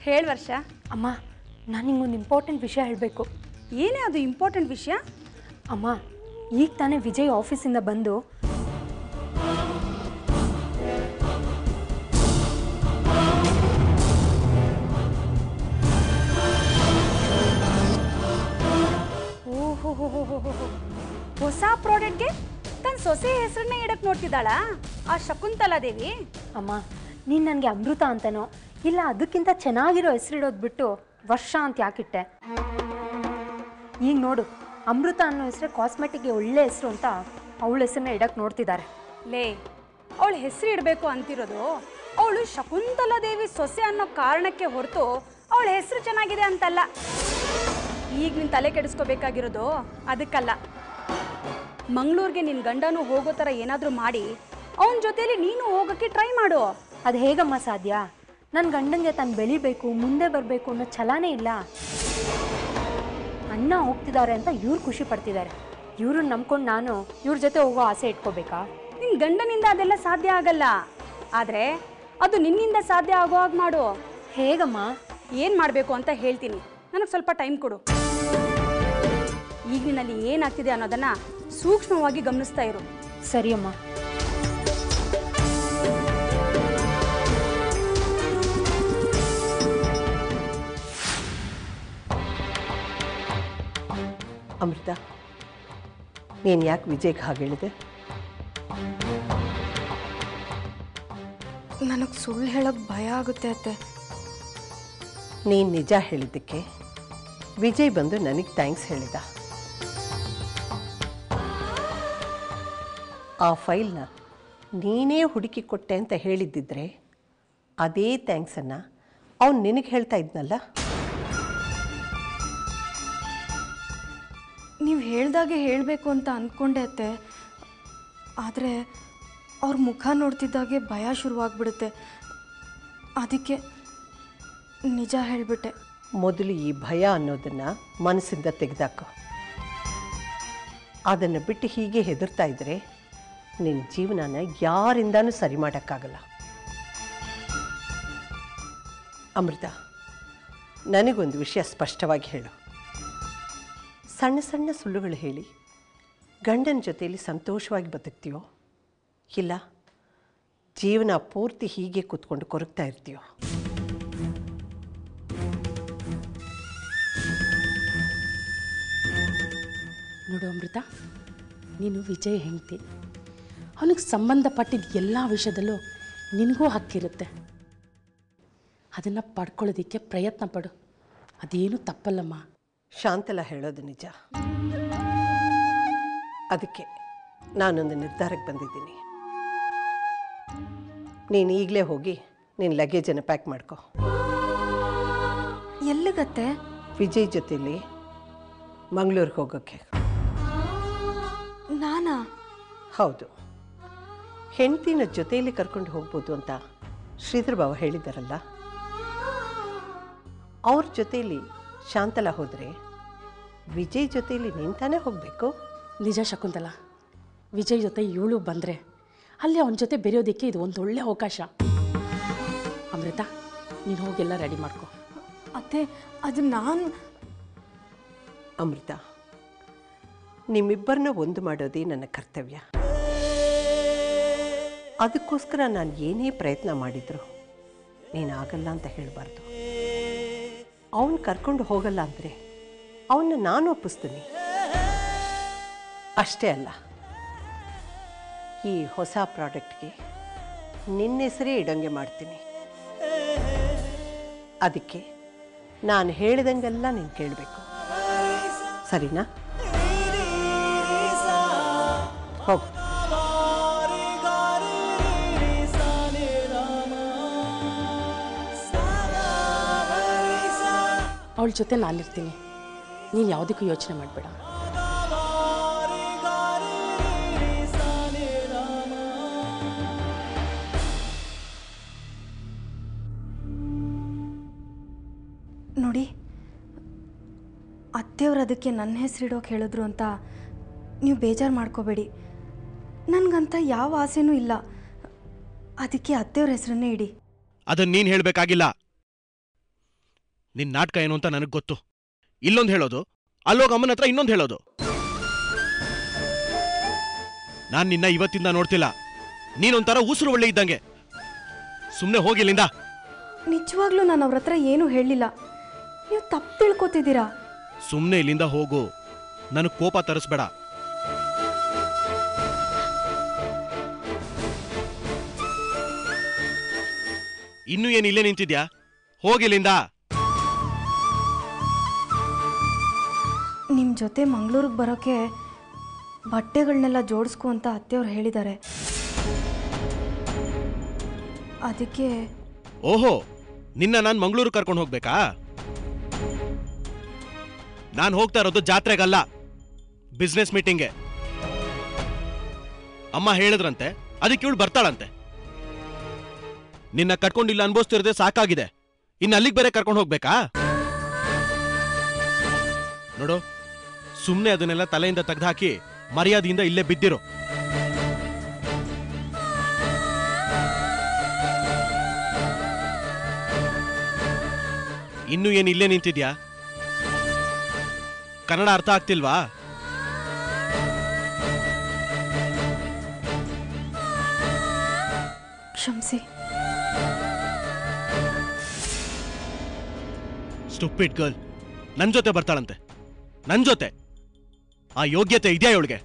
ಹೇಳು ವರ್ಷ. ಅಮ್ಮ, ನಾನು ನಿಂಗೊಂದು ಇಂಪಾರ್ಟೆಂಟ್ ವಿಷಯ ಹೇಳಬೇಕು. ಏನೇ ಅದು ಇಂಪಾರ್ಟೆಂಟ್ ವಿಷಯ? ಅಮ್ಮ, ಈಗ ತಾನೇ ವಿಜಯ್ ಆಫೀಸಿಂದ ಬಂದು ಹೊಸ ಪ್ರಾಡಕ್ಟ್ಗೆ ತನ್ನ ಸೊಸೆ ಹೆಸರನ್ನೇ ಇಡಕ್ಕೆ ನೋಡ್ತಿದ್ದಾಳಾ ಆ ಶಕುಂತಲಾ ದೇವಿ? ಅಮ್ಮ, ನೀನು ನನಗೆ ಅಮೃತ ಅಂತನೋ ಇಲ್ಲ ಅದಕ್ಕಿಂತ ಚೆನ್ನಾಗಿರೋ ಹೆಸರಿಡೋದು ಬಿಟ್ಟು ವರ್ಷ ಅಂತ ಯಾಕಿಟ್ಟೆ? ಈಗ ನೋಡು, ಅಮೃತ ಅನ್ನೋ ಹೆಸರೇ ಕಾಸ್ಮೆಟಿಕ್ಗೆ ಒಳ್ಳೆ ಹೆಸರು ಅಂತ ಅವಳ ಹೆಸರನ್ನ ಇಡಕ್ಕೆ ನೋಡ್ತಿದ್ದಾರೆ. ಲೇ, ಅವಳು ಹೆಸರು ಇಡಬೇಕು ಅಂತಿರೋದು ಅವಳು ಶಕುಂತಲಾ ದೇವಿ ಸೊಸೆ ಅನ್ನೋ ಕಾರಣಕ್ಕೆ ಹೊರತು ಅವಳ ಹೆಸರು ಚೆನ್ನಾಗಿದೆ ಅಂತಲ್ಲ. ಈಗ ನೀನು ತಲೆ ಕೆಡಿಸ್ಕೋಬೇಕಾಗಿರೋದು ಅದಕ್ಕಲ್ಲ. ಮಂಗಳೂರಿಗೆ ನಿನ್ನ ಗಂಡನೂ ಹೋಗೋ ಥರ ಏನಾದರೂ ಮಾಡಿ ಅವನ ಜೊತೆಲಿ ನೀನು ಹೋಗೋಕ್ಕೆ ಟ್ರೈ ಮಾಡು. ಅದು ಹೇಗಮ್ಮ ಸಾಧ್ಯ? ನನ್ನ ಗಂಡಂಗೆ ತಾನು ಬೆಳಿಬೇಕು, ಮುಂದೆ ಬರಬೇಕು ಅನ್ನೋ ಛಲನೇ ಇಲ್ಲ. ಅಣ್ಣ ಹೋಗ್ತಿದ್ದಾರೆ ಅಂತ ಇವ್ರು ಖುಷಿ ಪಡ್ತಿದ್ದಾರೆ. ಇವ್ರನ್ನ ನಂಬ್ಕೊಂಡು ನಾನು ಇವ್ರ ಜೊತೆ ಹೋಗೋ ಆಸೆ ಇಟ್ಕೋಬೇಕಾ? ನಿನ್ನ ಗಂಡನಿಂದ ಅದೆಲ್ಲ ಸಾಧ್ಯ ಆಗಲ್ಲ. ಆದರೆ ಅದು ನಿನ್ನಿಂದ ಸಾಧ್ಯ ಆಗೋ ಹಾಗೆ ಮಾಡು. ಹೇಗಮ್ಮ? ಏನು ಮಾಡಬೇಕು ಅಂತ ಹೇಳ್ತೀನಿ, ನನಗೆ ಸ್ವಲ್ಪ ಟೈಮ್ ಕೊಡು. ಈಗಿನಲ್ಲಿ ಏನಾಗ್ತಿದೆ ಅನ್ನೋದನ್ನು ಸೂಕ್ಷ್ಮವಾಗಿ ಗಮನಿಸ್ತಾ ಇರು. ಸರಿ ಅಮ್ಮ. ಅಮೃತ, ನೀನು ಯಾಕೆ ವಿಜಯ್ಗೆ ಹಾಗೆ ಹೇಳಿದೆ? ನನಗೆ ಸುಳ್ಳು ಹೇಳೋಕ್ಕೆ ಭಯ ಆಗುತ್ತೆ ಅತ್ತೆ. ನೀನು ನಿಜ ಹೇಳಿದ್ದಕ್ಕೆ ವಿಜಯ್ ಬಂದು ನನಗೆ ಥ್ಯಾಂಕ್ಸ್ ಹೇಳಿದ. ಆ ಫೈಲ್ನ ನೀನೇ ಹುಡುಕಿ ಕೊಟ್ಟೆ ಅಂತ ಹೇಳಿದ್ದಿದ್ರೆ ಅದೇ ಥ್ಯಾಂಕ್ಸನ್ನು ಅವನು ನಿನಗೆ ಹೇಳ್ತಾ ಇದ್ನಲ್ಲ. ನೀವು ಹೇಳ್ದಾಗೆ ಹೇಳಬೇಕು ಅಂತ ಅಂದ್ಕೊಂಡೆ ಅತ್ತೆ. ಆದರೆ ಅವ್ರ ಮುಖ ನೋಡ್ತಿದ್ದಾಗೆ ಭಯ ಶುರುವಾಗ್ಬಿಡುತ್ತೆ. ಅದಕ್ಕೆ ನಿಜ ಹೇಳಿಬಿಟ್ಟೆ. ಮೊದಲು ಈ ಭಯ ಅನ್ನೋದನ್ನು ಮನಸ್ಸಿಂದ ತೆಗೆದಾಕೋ. ಅದನ್ನು ಬಿಟ್ಟು ಹೀಗೆ ಹೆದರ್ತಾ ಇದ್ದರೆ ನಿನ್ನ ಜೀವನನ ಯಾರಿಂದನೂ ಸರಿ ಮಾಡೋಕ್ಕಾಗಲ್ಲ. ಅಮೃತ, ನನಗೊಂದು ವಿಷಯ ಸ್ಪಷ್ಟವಾಗಿ ಹೇಳು. ಸಣ್ಣ ಸಣ್ಣ ಸುಳ್ಳುಗಳು ಹೇಳಿ ಗಂಡನ ಜೊತೆಯಲ್ಲಿ ಸಂತೋಷವಾಗಿ ಬದುಕ್ತೀಯೋ ಇಲ್ಲ ಜೀವನ ಪೂರ್ತಿ ಹೀಗೆ ಕೂತ್ಕೊಂಡು ಕೊರಗ್ತಾ ಇರ್ತೀಯೋ? ನೋಡು ಅಮೃತ, ನೀನು ವಿಜಯ್ ಹೆಂಡ್ತಿ. ಅವನಿಗೆ ಸಂಬಂಧಪಟ್ಟಿದ್ದ ಎಲ್ಲ ವಿಷಯದಲ್ಲೂ ನಿನಗೂ ಹಕ್ಕಿರುತ್ತೆ. ಅದನ್ನು ಪಡ್ಕೊಳ್ಳೋದಕ್ಕೆ ಪ್ರಯತ್ನ ಪಡು, ಅದೇನು ತಪ್ಪಲ್ಲಮ್ಮ. ಶಾಂತಲಾ ಹೇಳೋದು ನಿಜ. ಅದಕ್ಕೆ ನಾನೊಂದು ನಿರ್ಧಾರಕ್ಕೆ ಬಂದಿದ್ದೀನಿ. ನೀನು ಈಗಲೇ ಹೋಗಿ ನಿನ್ನ ಲಗೇಜನ್ನು ಪ್ಯಾಕ್ ಮಾಡ್ಕೊ. ಎಲ್ಲಿಗತ್ತೆ? ವಿಜಯ್ ಜೊತೆಲಿ ಮಂಗಳೂರಿಗೆ ಹೋಗೋಕ್ಕೆ. ನಾನಾ? ಹೌದು, ಹೆಂಡ್ತಿನ ಜೊತೆಯಲ್ಲಿ ಕರ್ಕೊಂಡು ಹೋಗ್ಬೋದು ಅಂತ ಶ್ರೀಧರ್ ಬಾವ ಹೇಳಿದ್ದಾರಲ್ಲ. ಅವ್ರ ಜೊತೆಯಲ್ಲಿ ಶಾಂತಲಾ ಹೋದರೆ ವಿಜಯ್ ಜೊತೆಯಲ್ಲಿ ನಿಂತಾನೆ ಹೋಗಬೇಕು. ನಿಜ ಶಕುಂತಲಾ, ವಿಜಯ್ ಜೊತೆ ಇವಳು ಬಂದರೆ ಅಲ್ಲಿ ಅವನ ಜೊತೆ ಬೆರೆಯೋದಕ್ಕೆ ಇದು ಒಂದು ಒಳ್ಳೆ ಅವಕಾಶ. ಅಮೃತ, ನೀನು ಹೋಗೆಲ್ಲ ರೆಡಿ ಮಾಡ್ಕೊ. ಅತ್ತೆ, ಅದು ನಾನು. ಅಮೃತ, ನಿಮ್ಮಿಬ್ಬರನ್ನ ಒಂದು ಮಾಡೋದೇ ನನ್ನ ಕರ್ತವ್ಯ. ಅದಕ್ಕೋಸ್ಕರ ನಾನು ಏನೇ ಪ್ರಯತ್ನ ಮಾಡಿದ್ರು ನೀನಾಗಲ್ಲ ಅಂತ ಹೇಳಬಾರ್ದು. ಅವನು ಕರ್ಕೊಂಡು ಹೋಗಲ್ಲ ಅಂದರೆ ಅವನ್ನ ನಾನು ಒಪ್ಪಿಸ್ತೀನಿ. ಅಷ್ಟೇ ಅಲ್ಲ, ಈ ಹೊಸ ಪ್ರಾಡಕ್ಟ್ಗೆ ನಿನ್ನ ಹೆಸರೇ ಇಡೋಂಗೆ ಮಾಡ್ತೀನಿ. ಅದಕ್ಕೆ ನಾನು ಹೇಳಿದಂಗೆಲ್ಲ ನೀನು ಕೇಳಬೇಕು, ಸರಿನಾ? ಹೋಗು. ಅವಳ ಜೊತೆ ನಾನಿರ್ತೀನಿ, ನೀನು ಯಾವುದಕ್ಕೂ ಯೋಚನೆ ಮಾಡಬೇಡ. ನೋಡಿ, ಅತ್ತೆಯವರು ಅದಕ್ಕೆ ನನ್ನ ಹೆಸರಿಡೋಕೆ ಹೇಳಿದ್ರು ಅಂತ ನೀವು ಬೇಜಾರು ಮಾಡ್ಕೋಬೇಡಿ. ನನಗಂತ ಯಾವ ಆಸೆನೂ ಇಲ್ಲ. ಅದಕ್ಕೆ ಅತ್ತೆಯವ್ರ ಹೆಸರನ್ನೇ ಇಡಿ. ಅದನ್ನು ನೀನು ಹೇಳಬೇಕಾಗಿಲ್ಲ. ನಿನ್ ನಾಟಕ ಏನು ಅಂತ ನನಗೆ ಗೊತ್ತು. ಇಲ್ಲೊಂದು ಹೇಳೋದು, ಅಲ್ಲೋಗ ಅಮ್ಮನ ಹತ್ರ ಇನ್ನೊಂದು ಹೇಳೋದು. ನಾನ್ ನಿನ್ನ ಇವತ್ತಿಂದ ನೋಡ್ತಿಲ್ಲ. ನೀನೊಂಥರ ಉಸಿರು ಒಳ್ಳೆ ಇದ್ದಂಗೆ. ಸುಮ್ಮನೆ ಹೋಗಿಲ್ಲಿಂದ. ನಿಜವಾಗ್ಲೂ ನಾನು ಅವ್ರ ಹತ್ರ ಏನೂ ಹೇಳಿಲ್ಲ. ನೀವು ತಪ್ಪು ತಿಳ್ಕೊತಿದ್ದೀರಾ. ಸುಮ್ಮನೆ ಇಲ್ಲಿಂದ ಹೋಗು. ನನಗೆ ಕೋಪ ತರಿಸ್ಬೇಡ. ಇನ್ನೂ ಏನು ಇಲ್ಲೇ ನಿಂತಿದ್ಯಾ? ಹೋಗಿಲ್ಲಿಂದ. ನಿಮ್ಮ ಜೊತೆ ಮಂಗಳೂರಿಗೆ ಬರೋಕ್ಕೆ ಬಟ್ಟೆಗಳನ್ನೆಲ್ಲ ಜೋಡಿಸ್ಕೊ ಅಂತ ಅತ್ತೆಯವ್ರು ಹೇಳಿದ್ದಾರೆ. ಅದಕ್ಕೆ. ಓಹೋ, ನಿನ್ನ ನಾನು ಮಂಗಳೂರು ಕರ್ಕೊಂಡು ಹೋಗ್ಬೇಕಾ? ನಾನು ಹೋಗ್ತಾ ಇರೋದು ಜಾತ್ರೆಗಲ್ಲ, ಬಿಸ್ನೆಸ್ ಮೀಟಿಂಗ್ಗೆ. ಅಮ್ಮ ಹೇಳಿದ್ರಂತೆ, ಅದಕ್ಕೆ ಇವಳು ಬರ್ತಾಳಂತೆ. ನಿನ್ನ ಕಟ್ಕೊಂಡಿಲ್ಲ ಅನ್ಭವಿಸ್ತಿರದೆ ಸಾಕಾಗಿದೆ. ಇನ್ನು ಅಲ್ಲಿಗೆ ಬೇರೆ ಕರ್ಕೊಂಡು ಹೋಗ್ಬೇಕಾ? ನೋಡು, ಸುಮ್ಮನೆ ಅದನ್ನೆಲ್ಲ ತಲೆಯಿಂದ ತೆಗೆದುಹಾಕಿ ಮರ್ಯಾದೆಯಿಂದ ಇಲ್ಲೇ ಬಿದ್ದಿರು. ಇನ್ನೂ ಏನು ಇಲ್ಲೇ ನಿಂತಿದ್ಯಾ? ಕನ್ನಡ ಅರ್ಥ ಆಗ್ತಿಲ್ವಾ? ಕ್ಷಮಿಸಿ. Stupid girl. ನನ್ ಜೊತೆ ಬರ್ತಾಳಂತೆ, ನನ್ ಜೊತೆ. ಆ ಯೋಗ್ಯತೆ ಇದೆಯಾ ಇವಳಿಗೆ?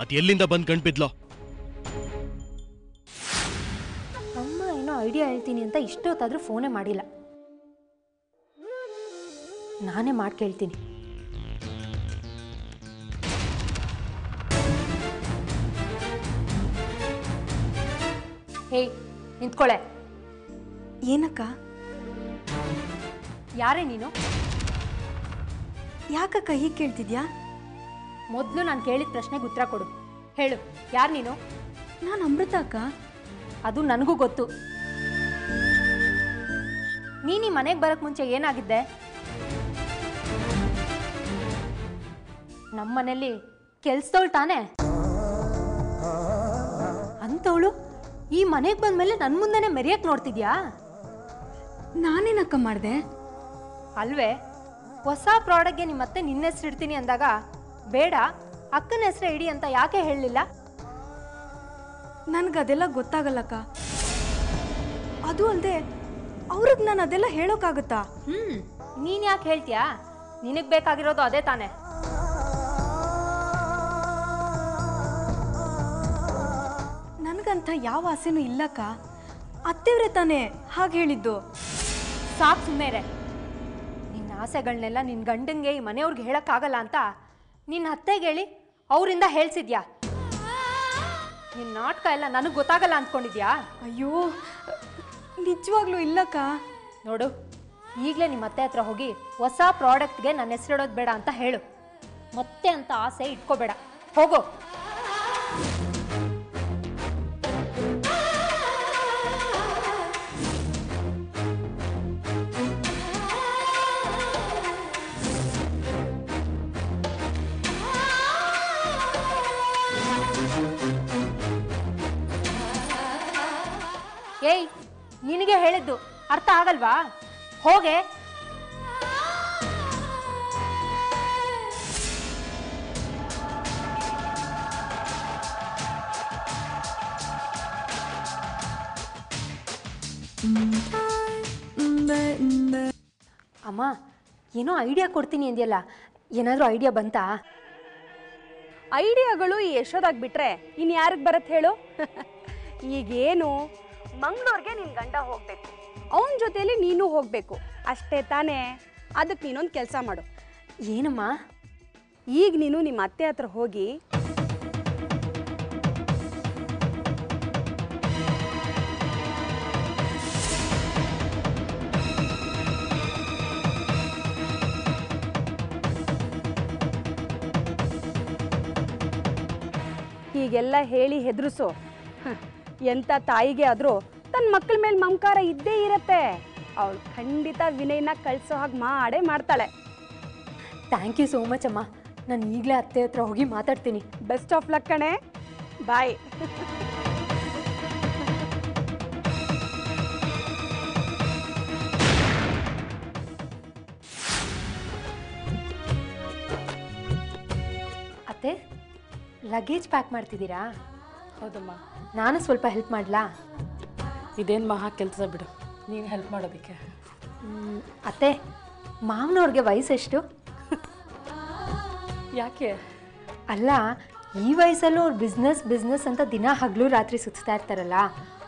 ಅದ್ ಎಲ್ಲಿಂದ ಬಂದ್ ಗಂಟು ಬಿದ್ಲೋ? ಅಮ್ಮ ಏನೋ ಐಡಿಯಾ ಹೇಳ್ತೀನಿ ಅಂತ ಇಷ್ಟೊತ್ತಾದರೂ ಫೋನೇ ಮಾಡಿಲ್ಲ. ನಾನೇ ಮಾಡಿ ಕೇಳ್ತೀನಿ. ಹೇಯ್, ನಿಂತ್ಕೊಳ್ಳೆ. ಏನಕ್ಕ? ಯಾರೇ ನೀನು? ಯಾಕಕ್ಕ ಹೀಗೆ ಕೇಳ್ತಿದ್ಯಾ? ಮೊದಲು ನಾನು ಕೇಳಿದ ಪ್ರಶ್ನೆಗೆ ಉತ್ತರ ಕೊಡು. ಹೇಳು, ಯಾರು ನೀನು? ನಾನು ಅಮೃತ ಅಕ್ಕ. ಅದು ನನಗೂ ಗೊತ್ತು. ನೀನು ಈ ಮನೆಗೆ ಬರೋಕ್ಕೆ ಮುಂಚೆ ಏನಾಗಿದ್ದೆ? ನಮ್ಮ ಮನೇಲಿ ಕೆಲ್ಸದವಳು ತಾನೇ. ಅಂಥವಳು ಈ ಮನೆಗೆ ಬಂದಮೇಲೆ ನನ್ನ ಮುಂದೆನೇ ಮೆರೆಯಕ್ಕೆ ನೋಡ್ತಿದ್ಯಾ? ನಾನೇನಕ್ಕ ಮಾಡಿದೆ? ಅಲ್ವೇ, ಹೊಸ ಪ್ರಾಡಕ್ಟ್ಗೆ ನಿಮ್ಮ ಮತ್ತೆ ನಿನ್ನ ಹೆಸರು ಇಡ್ತೀನಿ ಅಂದಾಗ ಬೇಡ ಅಕ್ಕನ ಹೆಸರೇ ಇಡಿ ಅಂತ ಯಾಕೆ ಹೇಳಲಿಲ್ಲ? ನನಗದೆಲ್ಲ ಗೊತ್ತಾಗಲ್ಲಕ್ಕ. ಅದು ಅಲ್ಲದೆ ಅವ್ರಿಗೆ ನಾನು ಅದೆಲ್ಲ ಹೇಳೋಕ್ಕಾಗುತ್ತಾ? ನೀನು ಯಾಕೆ ಹೇಳ್ತೀಯಾ? ನಿನಗೆ ಬೇಕಾಗಿರೋದು ಅದೇ ತಾನೇ. ನನಗಂತ ಯಾವ ಆಸೆನೂ ಇಲ್ಲಕ್ಕ. ಅತ್ತೆವ್ರೆ ತಾನೇ ಹಾಗೆ ಹೇಳಿದ್ದು. ಸಾಕು ಸುಮ್ಮನೆ. ನಿನ್ನ ಆಸೆಗಳನ್ನೆಲ್ಲ ನಿನ್ನ ಗಂಡಂಗೆ ಈ ಮನೆಯವ್ರಿಗೆ ಹೇಳೋಕ್ಕಾಗಲ್ಲ ಅಂತ ನಿನ್ನ ಅತ್ತೆಗೆ ಹೇಳಿ ಅವರಿಂದ ಹೇಳ್ಸಿದ್ಯಾ? ನಿನ್ನ ನಾಟಕ ಎಲ್ಲ ನನಗೆ ಗೊತ್ತಾಗಲ್ಲ ಅಂದ್ಕೊಂಡಿದ್ಯಾ? ಅಯ್ಯೋ, ನಿಜವಾಗ್ಲೂ ಇಲ್ಲಕ್ಕ. ನೋಡು, ಈಗಲೇ ನಿಮ್ಮ ಅತ್ತೆ ಹತ್ರ ಹೋಗಿ ಹೊಸ ಪ್ರಾಡಕ್ಟ್ಗೆ ನನ್ನ ಹೆಸರಿಡೋದು ಬೇಡ ಅಂತ ಹೇಳು. ಮತ್ತೆ ಅಂತ ಆಸೆ ಇಟ್ಕೋಬೇಡ. ಹೋಗೋ. ಏಯ್, ನಿನಗೆ ಹೇಳಿದ್ದು ಅರ್ಥ ಆಗಲ್ವಾ? ಹೋಗೆ. ಅಮ್ಮ, ಏನೋ ಐಡಿಯಾ ಕೊಡ್ತೀನಿ ಅಂದ್ಯಲ್ಲ, ಏನಾದರೂ ಐಡಿಯಾ ಬಂತಾ? ಐಡಿಯಾಗಳು ಈ ಯಶೋದಾಗ್ ಬಿಟ್ರೆ ಇನ್ಯಾರಿಗೆ ಬರತ್ತೆ ಹೇಳು? ಈಗೇನು, ಮಂಗಳೂರಿಗೆ ನಿನ್ನ ಗಂಡ ಹೋಗಬೇಕು, ಅವನ ಜೊತೆಯಲ್ಲಿ ನೀನು ಹೋಗಬೇಕು, ಅಷ್ಟೇ ತಾನೇ? ಅದಕ್ಕೆ ನೀನೊಂದು ಕೆಲಸ ಮಾಡು. ಏನಮ್ಮ? ಈಗ ನೀನು ನಿಮ್ಮ ಅತ್ತೆ ಹತ್ರ ಹೋಗಿ ಹೀಗೆಲ್ಲ ಹೇಳಿ ಹೆದರಿಸು. ಎಂಥ ತಾಯಿಗೆ ಆದರೂ ತನ್ನ ಮಕ್ಕಳ ಮೇಲೆ ಮಮಕಾರ ಇದ್ದೇ ಇರತ್ತೆ. ಅವಳು ಖಂಡಿತ ವಿನಯ್ನ ಕಳಿಸೋ ಹಾಗೆ ಮಾಡೇ ಮಾಡ್ತಾಳೆ. ಥ್ಯಾಂಕ್ ಯು ಸೋ ಮಚ್ ಅಮ್ಮ. ನಾನು ಈಗಲೇ ಅತ್ತೆ ಹತ್ರ ಹೋಗಿ ಮಾತಾಡ್ತೀನಿ. ಬೆಸ್ಟ್ ಆಫ್ ಲಕ್ ಕಣೆ. ಬಾಯ್. ಅತ್ತೆ ಲಗೇಜ್ ಪ್ಯಾಕ್ ಮಾಡ್ತಿದ್ದೀರಾ? ಹೌದಮ್ಮ. ನಾನು ಸ್ವಲ್ಪ ಹೆಲ್ಪ್ ಮಾಡಲಾ? ಇದೇನು ಮಹಾ ಕೆಲಸ ಬಿಡು, ನೀನು ಹೆಲ್ಪ್ ಮಾಡೋದಕ್ಕೆ. ಅತ್ತೆ ಮಾವನವ್ರಿಗೆ ವಯಸ್ಸೆಷ್ಟು? ಯಾಕೆ? ಅಲ್ಲ, ಈ ವಯಸ್ಸಲ್ಲೂ ಅವ್ರು ಬಿಸ್ನೆಸ್ ಅಂತ ದಿನ ಹಗಲು ರಾತ್ರಿ ಸುತ್ತಾ ಇರ್ತಾರಲ್ಲ,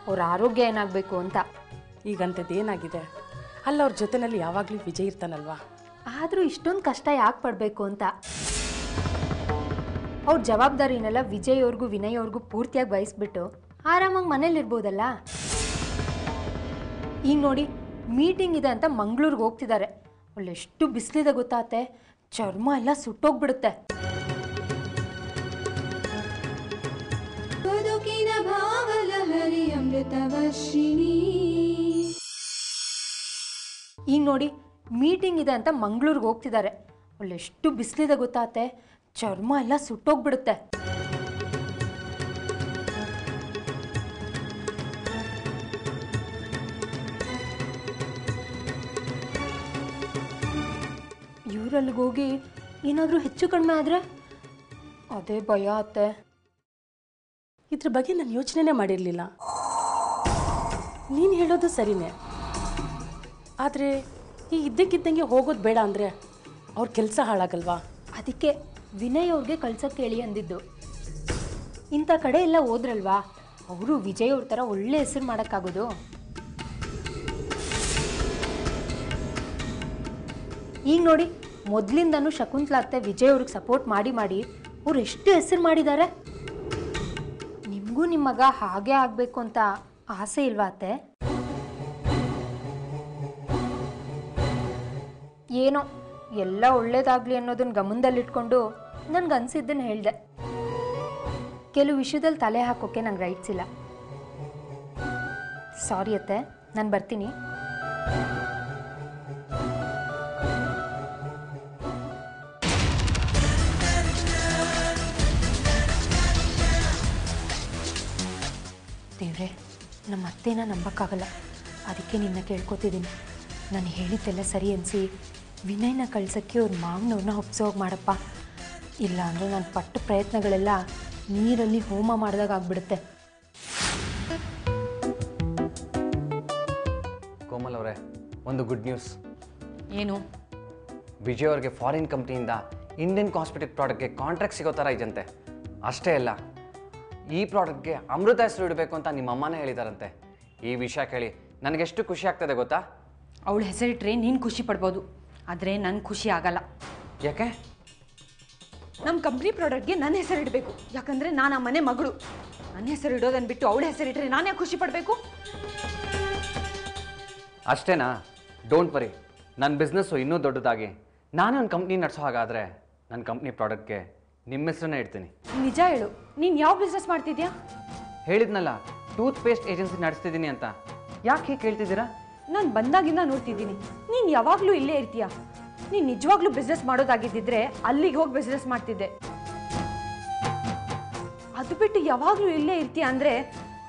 ಅವ್ರ ಆರೋಗ್ಯ ಏನಾಗಬೇಕು ಅಂತ. ಈಗಂಥದ್ದು ಏನಾಗಿದೆ? ಅಲ್ಲ, ಅವ್ರ ಜೊತೆನಲ್ಲಿ ಯಾವಾಗಲೂ ವಿಜಯ್ ಇರ್ತಾನಲ್ವಾ. ಆದರೂ ಇಷ್ಟೊಂದು ಕಷ್ಟ ಯಾಕೆ ಪಡಬೇಕು ಅಂತ. ಅವ್ರ ಜವಾಬ್ದಾರಿನೆಲ್ಲ ವಿಜಯ್ ಅವ್ರಿಗೂ ವಿನಯ್ ಅವ್ರಿಗೂ ಪೂರ್ತಿಯಾಗಿ ವಹಿಸ್ಬಿಟ್ಟು ಆರಾಮಾಗಿ ಮನೇಲಿರ್ಬೋದಲ್ಲ. ಈಗ ನೋಡಿ, ಮೀಟಿಂಗ್ ಇದೆ ಅಂತ ಮಂಗಳೂರಿಗೆ ಹೋಗ್ತಿದ್ದಾರೆ. ಅಲ್ಲೆಷ್ಟು ಬಿಸಿಲಿದೆ ಗೊತ್ತಾತೆ, ಚರ್ಮ ಎಲ್ಲ ಸುಟ್ಟೋಗ್ಬಿಡುತ್ತೆ. ಈಗ ನೋಡಿ, ಮೀಟಿಂಗ್ ಇದೆ ಅಂತ ಮಂಗಳೂರಿಗೆ ಹೋಗ್ತಿದ್ದಾರೆ. ಅಲ್ಲೆಷ್ಟು ಬಿಸಿಲಿದೆ ಗೊತ್ತಾತೆ, ಚರ್ಮ ಎಲ್ಲ ಸುಟ್ಟೋಗ್ಬಿಡುತ್ತೆ. ಇವರಲ್ಲಿಗೋಗಿ ಏನಾದರೂ ಹೆಚ್ಚು ಕಡಿಮೆ ಆದರೆ ಅದೇ ಭಯ ಆತ್ತೆ. ಇದ್ರ ಬಗ್ಗೆ ನಾನು ಯೋಚನೆ ಮಾಡಿರಲಿಲ್ಲ. ನೀನು ಹೇಳೋದು ಸರಿನೇ, ಆದರೆ ಈ ಇದ್ದಕ್ಕಿದ್ದಂಗೆ ಹೋಗೋದು ಬೇಡ ಅಂದರೆ ಅವ್ರ ಕೆಲಸ ಹಾಳಾಗಲ್ವಾ? ಅದಕ್ಕೆ ವಿನಯ್ ಅವ್ರಿಗೆ ಕಳ್ಸಕ್ಕೆ ಹೇಳಿ ಅಂದಿದ್ದು. ಇಂಥ ಕಡೆ ಎಲ್ಲ ಹೋದ್ರಲ್ವಾ, ಅವರು ವಿಜಯ್ ಅವ್ರ ಥರ ಒಳ್ಳೆ ಹೆಸರು ಮಾಡೋಕ್ಕಾಗೋದು. ಈಗ ನೋಡಿ, ಮೊದಲಿಂದನೂ ಶಕುಂತಲಾಗ್ತೆ ವಿಜಯ್ ಅವ್ರಿಗೆ ಸಪೋರ್ಟ್ ಮಾಡಿ ಅವ್ರು ಎಷ್ಟು ಹೆಸರು ಮಾಡಿದ್ದಾರೆ. ನಿಮಗೂ ನಿಮ್ಮ ಮಗ ಹಾಗೆ ಆಗಬೇಕು ಅಂತ ಆಸೆ ಇಲ್ವಾ ಅತ್ತೆ? ಏನೋ ಎಲ್ಲ ಒಳ್ಳೇದಾಗಲಿ ಅನ್ನೋದನ್ನ ಗಮನದಲ್ಲಿಟ್ಕೊಂಡು ನನಗನ್ಸಿದ್ದನ್ನು ಹೇಳಿದೆ. ಕೆಲವು ವಿಷಯದಲ್ಲಿ ತಲೆ ಹಾಕೋಕ್ಕೆ ನಂಗೆ ರೈಟ್ಸ್ ಇಲ್ಲ. ಸಾರಿ ಅತ್ತೆ, ನಾನು ಬರ್ತೀನಿ. ದೇವ್ರೆ, ನಮ್ಮ ಅತ್ತೆನ ನಂಬಕ್ಕಾಗಲ್ಲ. ಅದಕ್ಕೆ ನಿನ್ನ ಕೇಳ್ಕೊತಿದ್ದೀನಿ. ನಾನು ಹೇಳಿದ್ದೆಲ್ಲ ಸರಿ ಅನಿಸಿ ವಿನಯ್ನ ಕಳ್ಸೋಕ್ಕೆ ಅವ್ರ ಮಾವನವ್ರನ್ನ ಒಪ್ಸೋಗಿ ಮಾಡಪ್ಪ. ಇಲ್ಲ ಅಂದರೆ ನಾನು ಪಟ್ಟ ಪ್ರಯತ್ನಗಳೆಲ್ಲ ನೀರಲ್ಲಿ ಹೋಮ ಮಾಡಿದಾಗ ಆಗ್ಬಿಡುತ್ತೆ. ಕೋಮಲ್ ಅವರೇ, ಒಂದು ಗುಡ್ ನ್ಯೂಸ್. ಏನು? ವಿಜಯ್ ಅವ್ರಿಗೆ ಫಾರಿನ್ ಕಂಪ್ನಿಯಿಂದ ಇಂಡಿಯನ್ ಕಾಸ್ಮೆಟಿಕ್ ಪ್ರಾಡಕ್ಟ್ಗೆ ಕಾಂಟ್ರಾಕ್ಟ್ ಸಿಗೋ ಥರ ಇದಂತೆ. ಅಷ್ಟೇ ಅಲ್ಲ, ಈ ಪ್ರಾಡಕ್ಟ್ಗೆ ಅಮೃತ ಹೆಸರು ಇಡಬೇಕು ಅಂತ ನಿಮ್ಮ ಅಮ್ಮನೇ ಹೇಳಿದಾರಂತೆ. ಈ ವಿಷಯ ಕೇಳಿ ನನಗೆಷ್ಟು ಖುಷಿ ಆಗ್ತದೆ ಗೊತ್ತಾ? ಅವಳ ಹೆಸರಿಟ್ರೆ ನೀನು ಖುಷಿ ಪಡ್ಬೋದು, ಆದರೆ ನನಗೆ ಖುಷಿ ಆಗಲ್ಲ. ಯಾಕೆ? ನಮ್ಮ ಕಂಪ್ನಿ ಪ್ರಾಡಕ್ಟ್ಗೆ ನನ್ನ ಹೆಸರು ಇಡಬೇಕು, ಯಾಕಂದರೆ ನಾನು ಆ ಮನೆ ಮಗಳು. ನನ್ನ ಹೆಸರು ಇಡೋದನ್ನು ಬಿಟ್ಟು ಅವಳ ಹೆಸರಿಟ್ರೆ ನಾನು ಯಾಕೆ ಖುಷಿ ಪಡಬೇಕು? ಅಷ್ಟೇನಾ? ಡೋಂಟ್ ವರಿ, ನನ್ನ ಬಿಸ್ನೆಸ್ಸು ಇನ್ನೂ ದೊಡ್ಡದಾಗಿ ನಾನೇ ಒಂದು ಕಂಪ್ನಿ ನಡೆಸೋ ಹಾಗಾದರೆ ನನ್ನ ಕಂಪ್ನಿ ಪ್ರಾಡಕ್ಟ್ಗೆ ನಿಮ್ಮ ಹೆಸರನ್ನೇ ಇಡ್ತೀನಿ. ನಿಜ ಹೇಳು, ನೀನು ಯಾವ ಬಿಸ್ನೆಸ್ ಮಾಡ್ತಿದ್ಯಾ? ಹೇಳಿದ್ನಲ್ಲ, ಟೂತ್ ಪೇಸ್ಟ್ ಏಜೆನ್ಸಿ ನಡೆಸ್ತಿದ್ದೀನಿ ಅಂತ. ಯಾಕೆ ಹೀಗೆ ಕೇಳ್ತಿದ್ದೀರಾ? ನಾನು ಬಂದಾಗಿಂದ ನೋಡ್ತಿದ್ದೀನಿ, ನೀನು ಯಾವಾಗಲೂ ಇಲ್ಲೇ ಇರ್ತೀಯ. ನೀನು ನಿಜವಾಗ್ಲೂ ಬಿಸ್ನೆಸ್ ಮಾಡೋದಾಗಿದ್ದಿದ್ರೆ ಅಲ್ಲಿಗೆ ಹೋಗಿ ಬಿಸ್ನೆಸ್ ಮಾಡ್ತಿದ್ದೆ. ಅದು ಬಿಟ್ಟು ಯಾವಾಗಲೂ ಇಲ್ಲೇ ಇರ್ತೀಯ ಅಂದರೆ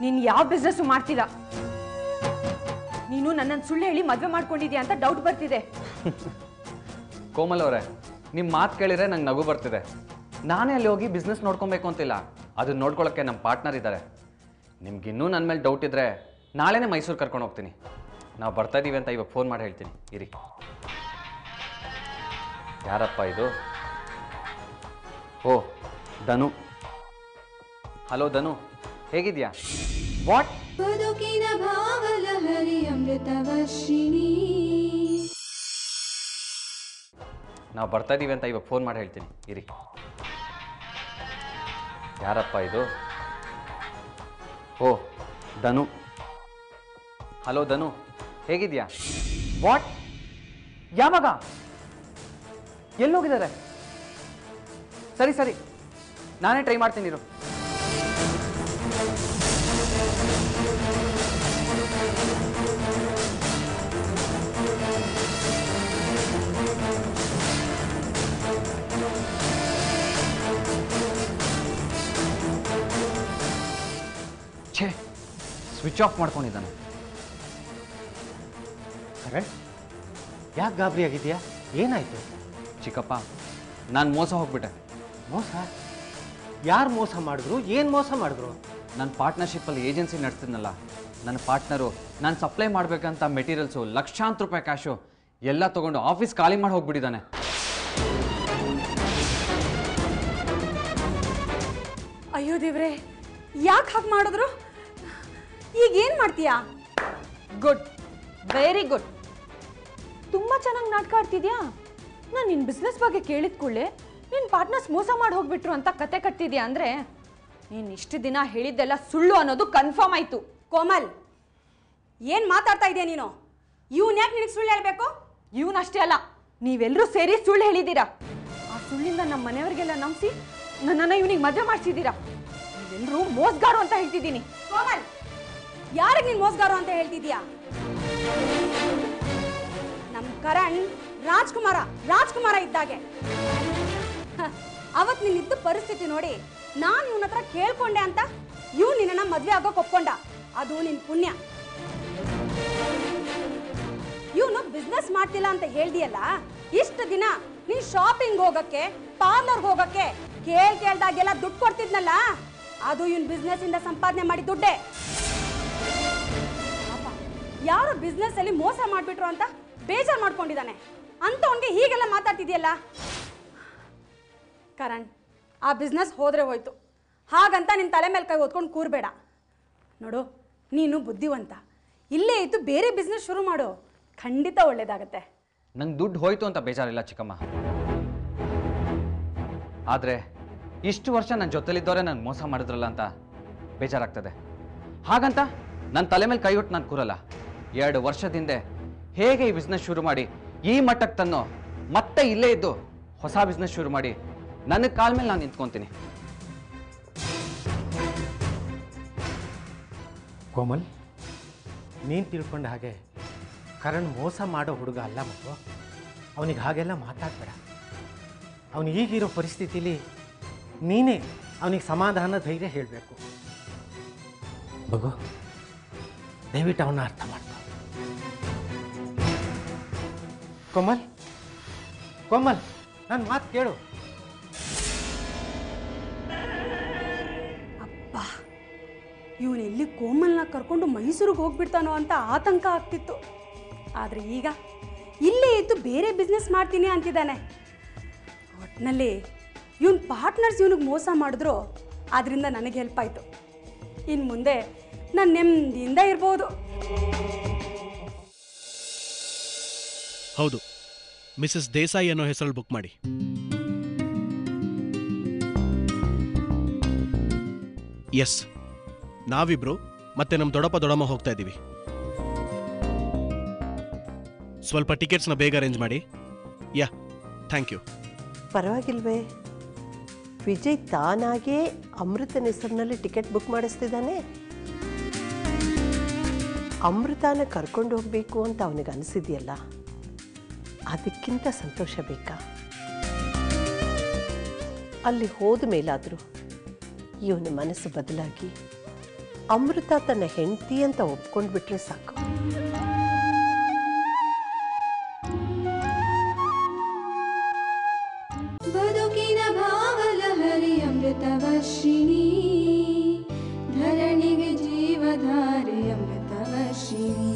ನೀನು ಯಾವ ಬಿಸ್ನೆಸ್ಸು ಮಾಡ್ತಿಲ್ಲ. ನೀನು ನನ್ನನ್ನು ಸುಳ್ಳು ಹೇಳಿ ಮದುವೆ ಮಾಡ್ಕೊಂಡಿದ್ಯಾ ಅಂತ ಡೌಟ್ ಬರ್ತಿದೆ. ಕೋಮಲ್ ಅವರೇ, ನಿಮ್ಮ ಮಾತು ಕೇಳಿದ್ರೆ ನಂಗೆ ನಗು ಬರ್ತಿದೆ. ನಾನೇ ಅಲ್ಲಿ ಹೋಗಿ ಬಿಸ್ನೆಸ್ ನೋಡ್ಕೊಬೇಕು ಅಂತಿಲ್ಲ, ಅದನ್ನ ನೋಡ್ಕೊಳ್ಳೋಕ್ಕೆ ನಮ್ಮ ಪಾರ್ಟ್ನರ್ ಇದ್ದಾರೆ. ನಿಮ್ಗಿನ್ನೂ ನನ್ನ ಮೇಲೆ ಡೌಟ್ ಇದ್ದರೆ ನಾಳೆನೇ ಮೈಸೂರು ಕರ್ಕೊಂಡು ಹೋಗ್ತೀನಿ. ನಾವು ಬರ್ತಾ ಇದ್ದೀವಿ ಅಂತ ಇವಾಗ ಫೋನ್ ಮಾಡಿ ಹೇಳ್ತೀನಿ, ಇರಿ. ಯಾರಪ್ಪ ಇದು? ಓ, ಧನು. ಹಲೋ ಧನು, ಹೇಗಿದ್ಯಾ? ವಾಟ್? ನಾವು ಬರ್ತಾ ಇದ್ದೀವಿ ಅಂತ ಇವಾಗ ಫೋನ್ ಮಾಡಿ ಹೇಳ್ತೀನಿ, ಇರಿ. ಯಾರಪ್ಪ ಇದು? ಓ, ಧನು. ಹಲೋ ಧನು, ಹೇಗಿದ್ಯಾ? ವಾಟ್? ಯಾವಾಗ? ಎಲ್ಲೋಗಿದ್ದಾರೆ? ಸರಿ ಸರಿ, ನಾನೇ ಟ್ರೈ ಮಾಡ್ತೀನಿ ಇರು. ಛೇ, ಸ್ವಿಚ್ ಆಫ್ ಮಾಡ್ಕೊಂಡಿದ್ದಾನೆ. ಅರೆ, ಯಾಕೆ ಗಾಬರಿ ಆಗಿದೆಯಾ? ಏನಾಯಿತು? ಚಿಕ್ಕಪ್ಪ, ನಾನು ಮೋಸ ಹೋಗ್ಬಿಟ್ಟೆ. ಮೋಸ? ಯಾರು ಮೋಸ ಮಾಡಿದ್ರು, ಏನು ಮೋಸ ಮಾಡಿದ್ರು? ನನ್ನ ಪಾರ್ಟ್ನರ್ಶಿಪ್ಪಲ್ಲಿ ಏಜೆನ್ಸಿ ನಡೆಸ್ತಿದ್ನಲ್ಲ, ನನ್ನ ಪಾರ್ಟ್ನರು ನಾನು ಸಪ್ಲೈ ಮಾಡಬೇಕಂತ ಮೆಟೀರಿಯಲ್ಸು, ಲಕ್ಷಾಂತರ ರೂಪಾಯಿ ಕ್ಯಾಶು ಎಲ್ಲ ತೊಗೊಂಡು ಆಫೀಸ್ ಖಾಲಿ ಮಾಡಿ ಹೋಗ್ಬಿಟ್ಟಿದ್ದಾನೆ. ಅಯ್ಯೋ ದೇವ್ರೆ, ಯಾಕೆ ಹಾಗೆ ಮಾಡಿದ್ರು? ಈಗ ಏನು ಮಾಡ್ತೀಯಾ? Good, very good. ತುಂಬ ಚೆನ್ನಾಗಿ ನಾಟಕ ಆಡ್ತಿದ್ಯಾ. ನಾನು ನಿನ್ನ ಬಿಸ್ನೆಸ್ ಬಗ್ಗೆ ಕೇಳಿದ ಕೂಡಲೇ ನಿನ್ನ ಪಾರ್ಟ್ನರ್ಸ್ ಮೋಸ ಮಾಡಿ ಹೋಗ್ಬಿಟ್ರು ಅಂತ ಕತೆ ಕಟ್ತಿದ್ಯಾ ಅಂದರೆ ನೀನು ಇಷ್ಟು ದಿನ ಹೇಳಿದ್ದೆಲ್ಲ ಸುಳ್ಳು ಅನ್ನೋದು ಕನ್ಫರ್ಮ್ ಆಯಿತು. ಕೋಮಲ್, ಏನು ಮಾತಾಡ್ತಾ ಇದೆಯಾ ನೀನು? ಇವನು ಯಾಕೆ ನಿನಗೆ ಸುಳ್ಳು ಹೇಳಬೇಕು? ಇವನಷ್ಟೇ ಅಲ್ಲ, ನೀವೆಲ್ಲರೂ ಸೇರಿ ಸುಳ್ಳು ಹೇಳಿದ್ದೀರಾ. ಆ ಸುಳ್ಳಿಂದ ನಮ್ಮ ಮನೆಯವರಿಗೆಲ್ಲ ನಂಬಿಸಿ ನನ್ನನ್ನು ಇವನಿಗೆ ಮದುವೆ ಮಾಡಿಸಿದ್ದೀರಾ. ನೀವೆಲ್ಲರೂ ಮೋಸಗಾರು ಅಂತ ಹೇಳ್ತಿದ್ದೀನಿ. ಕೋಮಲ್, ಯಾರಿಗೆ ನೀನು ಮೋಸಗಾರು ಅಂತ ಹೇಳ್ತಿದ್ಯಾ? ನಮ್ಮ ಕರಣ್ ರಾಜ್ಕುಮಾರ ಇದ್ದಾಗೆ. ಅವತ್ತು ನಿನ್ನಿದ್ದ ಪರಿಸ್ಥಿತಿ ನೋಡಿ ನಾನು ಇವನ ಹತ್ರ ಕೇಳ್ಕೊಂಡೆ ಅಂತ ಇವ್ ನಿನ್ನ ಮದ್ವೆ ಆಗೋಕೆ ಒಪ್ಕೊಂಡ. ಅದು ನಿನ್ ಪುಣ್ಯ. ಇವನು ಬಿಸ್ನೆಸ್ ಮಾಡ್ತಿಲ್ಲ ಅಂತ ಹೇಳ್ದಿಯಲ್ಲ, ಇಷ್ಟು ದಿನ ನೀನ್ ಶಾಪಿಂಗ್ ಹೋಗಕ್ಕೆ, ಪಾರ್ಲರ್ಗೆ ಹೋಗಕ್ಕೆ ಕೇಳ್ದಾಗೆಲ್ಲ ದುಡ್ಡು ಕೊಡ್ತಿದ್ನಲ್ಲ, ಅದು ಇವನ್ ಬಿಸ್ನೆಸ್ ಇಂದ ಸಂಪಾದನೆ ಮಾಡಿ ದುಡ್ಡೇ. ಯಾರು ಬಿಸ್ನೆಸ್ ಅಲ್ಲಿ ಮೋಸ ಮಾಡ್ಬಿಟ್ರು ಅಂತ ಬೇಜಾರು ಮಾಡ್ಕೊಂಡಿದ್ದಾನೆ ಅಂತ ಅವನಿಗೆ ಹೀಗೆಲ್ಲ ಮಾತಾಡ್ತಿದ್ಯಲ್ಲ. ಕರಣ್, ಆ ಬಿಸ್ನೆಸ್ ಹೋದ್ರೆ ಹೋಯ್ತು, ಹಾಗಂತ ನಿನ್ನ ತಲೆ ಮೇಲೆ ಕೈ ಹೊತ್ಕೊಂಡು ಕೂರ್ಬೇಡ. ನೋಡು, ನೀನು ಬುದ್ಧಿವಂತ, ಇಲ್ಲೇ ಇದ್ದು ಬೇರೆ ಬಿಸ್ನೆಸ್ ಶುರು ಮಾಡು, ಖಂಡಿತ ಒಳ್ಳೇದಾಗತ್ತೆ. ನಂಗೆ ದುಡ್ಡು ಹೋಯ್ತು ಅಂತ ಬೇಜಾರಿಲ್ಲ ಚಿಕ್ಕಮ್ಮ, ಆದರೆ ಇಷ್ಟು ವರ್ಷ ನನ್ನ ಜೊತೆಲಿದ್ದವರೇ ನಾನು ಮೋಸ ಮಾಡಿದ್ರಲ್ಲ ಅಂತ ಬೇಜಾರಾಗ್ತದೆ. ಹಾಗಂತ ನನ್ನ ತಲೆ ಮೇಲೆ ಕೈ ಹೊಟ್ಟು ನಾನು ಕೂರಲ್ಲ. 2 ವರ್ಷದಿಂದ ಹೇಗೆ ಈ ಬಿಸ್ನೆಸ್ ಶುರು ಮಾಡಿ ಈ ಮಟ್ಟಕ್ಕೆ ತನ್ನೋ, ಮತ್ತೆ ಇಲ್ಲೇ ಇದ್ದು ಹೊಸ ಬಿಸ್ನೆಸ್ ಶುರು ಮಾಡಿ ನನ್ನ ಕಾಲ ಮೇಲೆ ನಾನು ನಿಂತ್ಕೊತೀನಿ. ಕೋಮಲ್, ನೀನು ತಿಳ್ಕೊಂಡ ಹಾಗೆ ಕರಣ್ ಮೋಸ ಮಾಡೋ ಹುಡುಗ ಅಲ್ಲ ಮಗು. ಅವನಿಗೆ ಹಾಗೆಲ್ಲ ಮಾತಾಡಬೇಡ. ಅವನು ಈಗಿರೋ ಪರಿಸ್ಥಿತಿಲಿ ನೀನೇ ಅವನಿಗೆ ಸಮಾಧಾನ, ಧೈರ್ಯ ಹೇಳಬೇಕು. ಮಗು, ದಯವಿಟ್ಟು ಅವನ್ನ ಅರ್ಥ ಮಾಡ್ಕೊ. ಕೋಮಲ್, ನನ್ನ ಮಾತು ಕೇಳು. ಅಪ್ಪ, ಇವನು ಎಲ್ಲಿ ಕೋಮಲ್ನ ಕರ್ಕೊಂಡು ಮೈಸೂರಿಗೆ ಹೋಗ್ಬಿಡ್ತಾನೋ ಅಂತ ಆತಂಕ ಆಗ್ತಿತ್ತು. ಆದರೆ ಈಗ ಇಲ್ಲೇ ಇದ್ದು ಬೇರೆ ಬಿಸ್ನೆಸ್ ಮಾಡ್ತೀನಿ ಅಂತಿದ್ದಾನೆ. ಒಟ್ಟಿನಲ್ಲಿ ಇವನ್ ಪಾರ್ಟ್ನರ್ಸ್ ಇವನಿಗೆ ಮೋಸ ಮಾಡಿದ್ರು, ಅದರಿಂದ ನನಗೆ ಹೆಲ್ಪ್ ಆಯಿತು. ಇನ್ನು ಮುಂದೆ ನಾನು ನೆಮ್ಮದಿಯಿಂದ ಇರ್ಬೋದು. ಹೌದು, ಮಿಸಸ್ ದೇಸಾಯಿ ಅನ್ನೋ ಹೆಸರಲ್ಲಿ ಬುಕ್ ಮಾಡಿ. ಎಸ್, ನಾವಿಬ್ರು ಮತ್ತೆ ನಮ್ಮ ದೊಡ್ಡಮ್ಮ ಹೋಗ್ತಾ ಇದ್ದೀವಿ. ಸ್ವಲ್ಪ ಟಿಕೆಟ್ಸ್ನ ಬೇಗ ಅರೇಂಜ್ ಮಾಡಿ. ಯಾ, ಥ್ಯಾಂಕ್ ಯು. ಪರವಾಗಿಲ್ವೇ? ವಿಜಯ್ ತಾನಾಗೇ ಅಮೃತನ ಹೆಸರಿನಲ್ಲಿ ಟಿಕೆಟ್ ಬುಕ್ ಮಾಡಿಸ್ತಿದ್ದಾನೆ. ಅಮೃತನ ಕರ್ಕೊಂಡು ಹೋಗಬೇಕು ಅಂತ ಅವನಿಗೆ ಅನಿಸಿದೆಯಲ್ಲ, ಅದಕ್ಕಿಂತ ಸಂತೋಷ ಬೇಕಾ? ಅಲ್ಲಿ ಹೋದ ಮೇಲಾದರೂ ಇವನ ಮನಸ್ಸು ಬದಲಾಗಿ ಅಮೃತ ತನ್ನ ಹೆಂಡತಿ ಅಂತ ಒಪ್ಕೊಂಡ್ಬಿಟ್ರೆ ಸಾಕು. ಬದುಕಿನ ಭಾವಲಹರಿ ಅಮೃತವರ್ಷಿಣಿ, ಧರಣಿಗೆ ಜೀವಧಾರೆ ಅಮೃತವರ್ಷಿಣಿ.